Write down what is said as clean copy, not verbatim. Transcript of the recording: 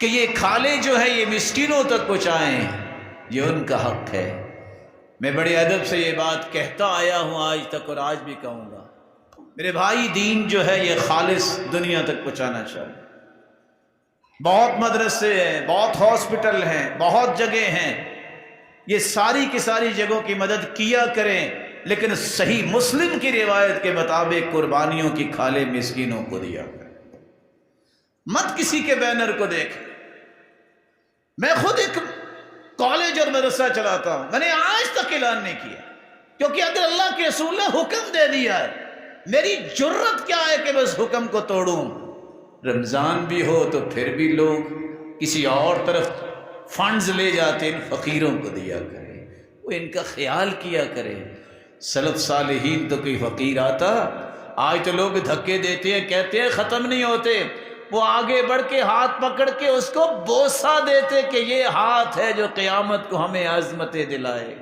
کہ یہ کھالے جو ہے یہ مسکینوں تک پہنچائیں، یہ ان کا حق ہے۔ میں بڑے ادب سے یہ بات کہتا آیا ہوں آج تک اور آج بھی کہوں گا، میرے بھائی دین جو ہے یہ خالص دنیا تک پہنچانا چاہیے۔ بہت مدرسے ہیں، بہت ہاسپٹل ہیں، بہت جگہ ہیں، یہ ساری کی ساری جگہوں کی مدد کیا کریں، لیکن صحیح مسلم کی روایت کے مطابق قربانیوں کی کھالیں مسکینوں کو دیا کریں، مت کسی کے بینر کو دیکھیں۔ میں خود ایک کالج اور مدرسہ چلاتا ہوں، میں نے آج تک اعلان نہیں کیا، کیونکہ اگر اللہ کے رسول نے حکم دے دیا ہے، میری جرت کیا ہے کہ بس حکم کو توڑوں۔ رمضان بھی ہو تو پھر بھی لوگ کسی اور طرف فنڈز لے جاتے ان فقیروں کو دیا کرے، وہ ان کا خیال کیا کرے۔ سلف صالحین تو کوئی فقیر آتا، آج تو لوگ دھکے دیتے ہیں، کہتے ہیں ختم نہیں ہوتے، وہ آگے بڑھ کے ہاتھ پکڑ کے اس کو بوسہ دیتے کہ یہ ہاتھ ہے جو قیامت کو ہمیں عظمتیں دلائے۔